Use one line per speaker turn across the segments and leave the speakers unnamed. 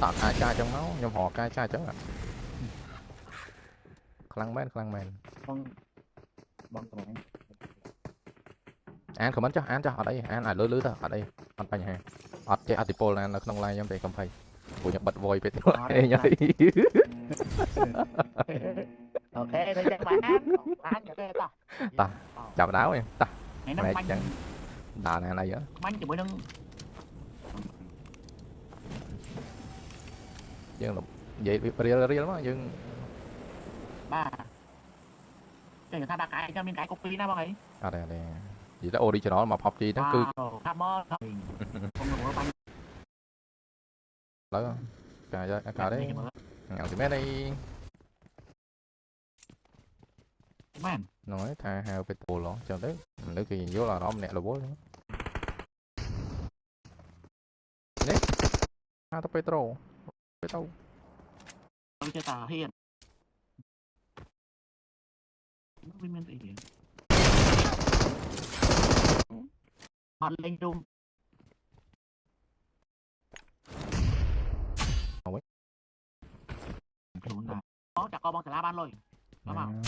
tạo cài chai trong máu nhom họ cài chai chẳng ạ khăn men
băng băng tầm
ăn không bắn cho ăn cho ở đây ăn lưới lưới thôi ở đây ăn phải nhà ở chơi atipol là nó không lai trong đây không phải của nhập bật voi về tiếng nhảy
ok tôi chắc bán cho cái ta
ta chào đáo em ta
này nó
mẹ
bánh
chẳng đà này này á
bánh chỉ mới nâng
dương là vậy real lắm dương
ba cái người ta đặt cái cho miếng cái copy na bác ấy
đây gì đó ô đi cho nó mà học chi nó cứ
tham mơ không người bánh
đó cả đấy ngào thì mấy đây
man
nói tha hao phải tù lo cho đấy nếu khi vô là nó nè là bố đấy ha tao Petro Petro
tôi chơi tà hiền với miếng gì hot lên trung có chả có băng xà la ban rồi đúng không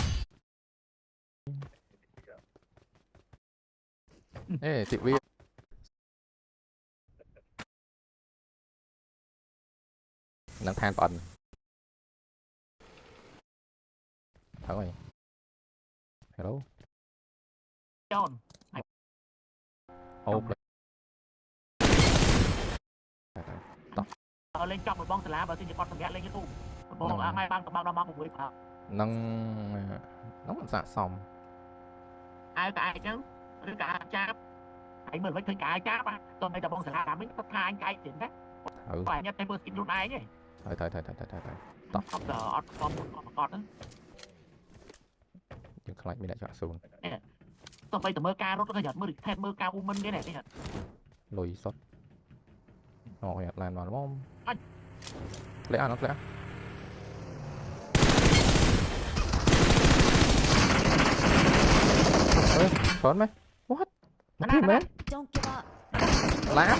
ê chị Vi đang than bận thở mày hello
John
ô
lên trong một băng xà la và xin cho con thằng bé lên cho tu bông hai băng tầm bao năm băng của người
nâng nó dạ xong
ai cãi chứ cứ cả cháp anh mình với thấy cả cháp á tôi bây giờ bông xà la mình tất cả anh cãi chuyện đấy phải nhất tay vừa xin luôn ai nhỉ
thôi
không giờ con nữa
nhưng không lại mình lại chọn xuống
tôi bây giờ mơ ca nó có giật mơ được thêm mơ cao u minh cái này thế hả
lùi sót rồi làm nó đúng không lẽ nó lẽ trốn mấy what một thêm mấy lá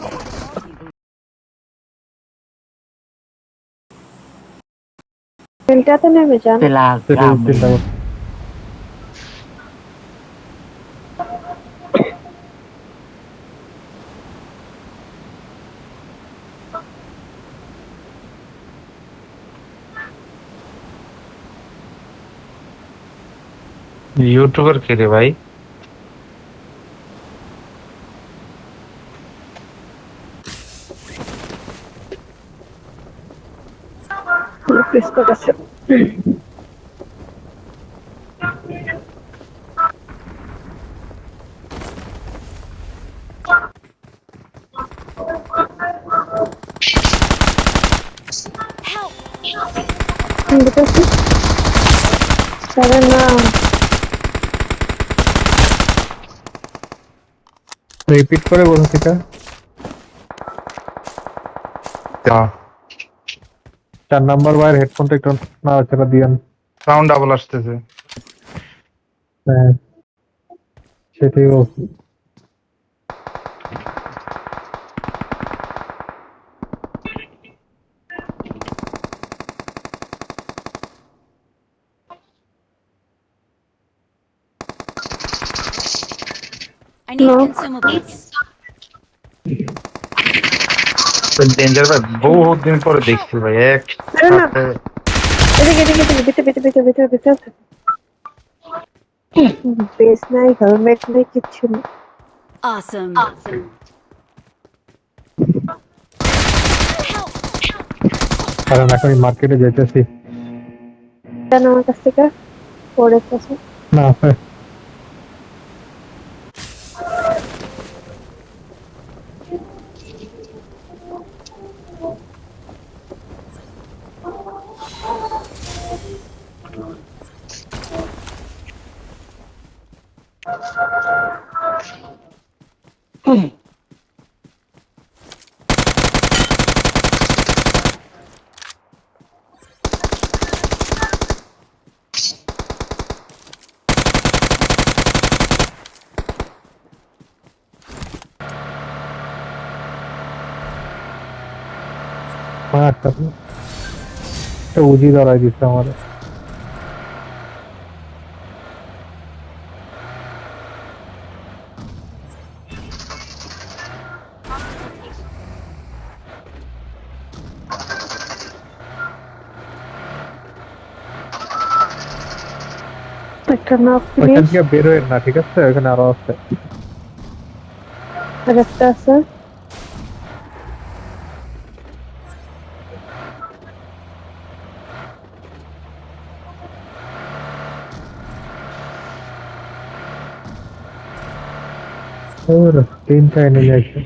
Entrate nel mediano.
Đây là
YouTuber के रे भाई
Questo adesso. Dito si. Sana na.
Repeat करे बोलो क्या चार number wire headphone টা একটু নাড়াচাড়া দিয়েন সাউন্ড ডাবল আসতেছে হ্যাঁ সেটাই বলছি
I need consumables.
डेंजर भाई बहुत दिन पर देखছি ভাই এক সাথে
এদিকে বেস নাই হেলমেট নাই কিচ্ছু নেই
Awesome.
কারণ এখন মার্কেটে যেতেছি
জানো আমার কাছ থেকে পড়ে আছে
না সাথে একটা উজি ধরাই দিচ্ছে আমাদের
একটা নক
ওইখান
ফিনিশ
থেকে বেরোয় না, ঠিক আছে? ওখানে আরো আছে।
আর একটা আছে
তিনটা এনিমি আছে।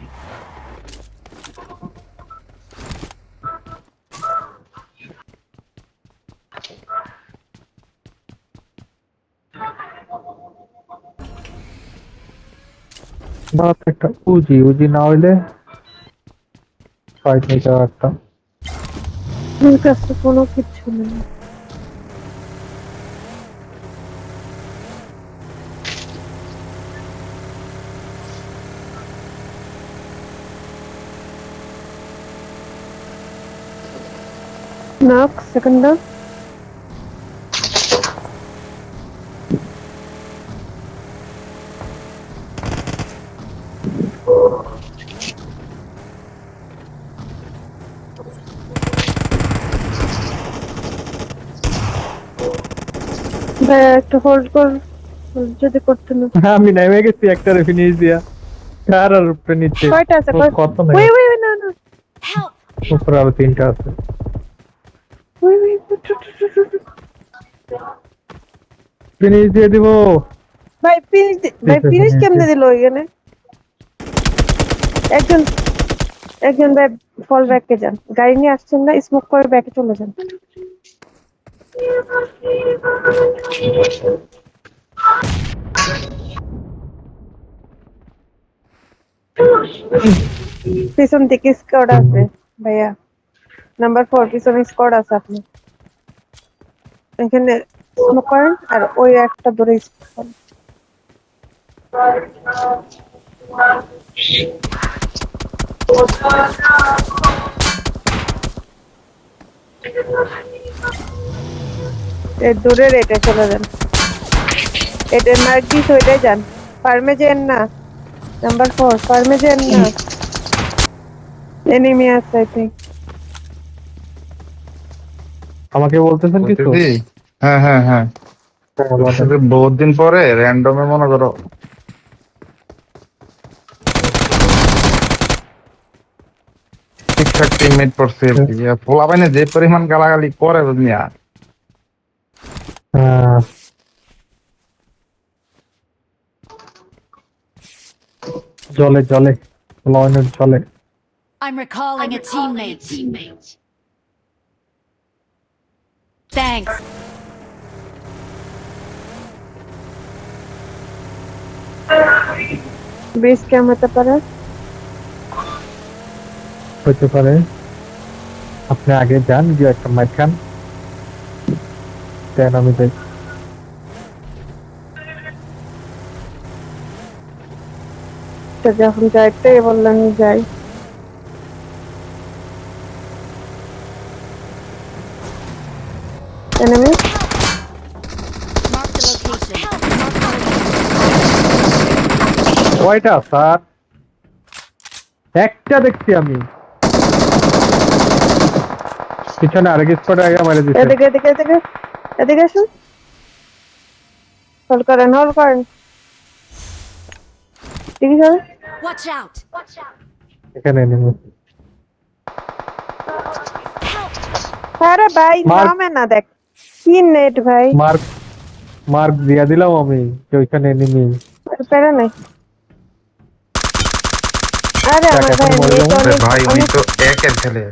বাপ, একটা উজি উজি না হইলে ফাইট নিতে পারতাম।
আমার কাছে কোনো কিছু নেই নক সেকেন্ড নক ভাই একটু হোল্ড কর hold যদি করতে না
আমি নেমে গেছি একটা ফিনিশ দিয়া। কার আর উপরে নিচে
কয়টা আছে
কত
ওই
নেই,
ওই ওই, না না
Help!
উপরে আরো তিনটা আছে।
ওই ওই
ফিনিশ দিয়ে দিব।
ভাই ফিনিশ ভাই ফিনিশ কেমনে দিল ওইখানে একজন একজন ভাই ফল ব্যাকে যান গাড়ি নিয়ে আসছেন না স্মোক করে ব্যাকে চলে যান পিছন থেকে স্কোয়াড আছে ভাইয়া নাম্বার 4 পিছনে স্কোয়াড আছে আপনি এখানে স্মোক করেন আর ওই একটা ধরে স্মোক করেন এই দূরের এটা চলে যান এটার মার্ক দিস ওইটাই যান ফার্মে যেন না নাম্বার 4 ফার্মে যেন না এনিমি আছে আই থিংক
আমাকে বলতেছেন কিছু?
বলতেছি, হ্যাঁ হ্যাঁ হ্যাঁ, শুধু বহুত দিন পরে র্যান্ডমে মনে করো ঠিকঠাক টিমমেট পড়ছে আর কি। পোলা বাইনে যে পরিমাণ গালাগালি করে বুঝনিয়া,
জলে জলে লয়নের জলে।
I'm recalling a teammate. Thanks.
বেস ক্যাম হতে পারে
হতে পারে। আপনি আগে যান, গিয়ে একটা মাইক খান, দেন আমি যাই।
তো যখন যাইতে বললাম যাই এনিমি
Mark the location.
কয়টা স্যার? একটা দেখছি আমি, পিছনে আরেক স্পট আগে মারে দিচ্ছে।
এদিকে এদিকে এদিকে এদিকে আসুন হোল্ড করেন ঠিক আছে
Watch out!
এখানে নেমে
আরে ভাই
মার্ক।
নামে না দেখ কি নেট ভাই
মার্ক মার্ক দিয়া দিলাম আমি যে ওইখানে এনিমি।
পেরে নাই আরে আমার
দেখ,
ভাই
এখন মরে
নেট
যাবো।
অনেক
ভাই উনি
অনেক
তো একের ছেলে।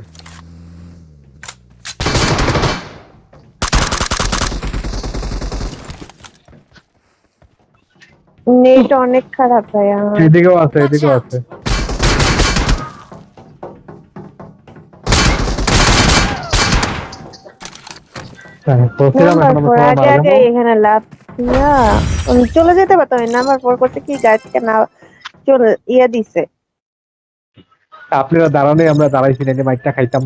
নেট অনেক খারাপ ভাই আমার
এদিকেও আছে, এদিকেও আছে। হ্যাঁ, বলছিলাম এখন
নাম্বার
আমরা
4
সবাই
আগে
মারা
আগে
যাবো।
এখানে লাভ ইয়া আমি চলে যেতে পারতাম নাম্বার 4 করতে কি গাইডকে না চলে ইয়া দিছে
আপনারা দাঁড়ানোই আমরা দাঁড়াইছি না, মাইকটা খাইতাম।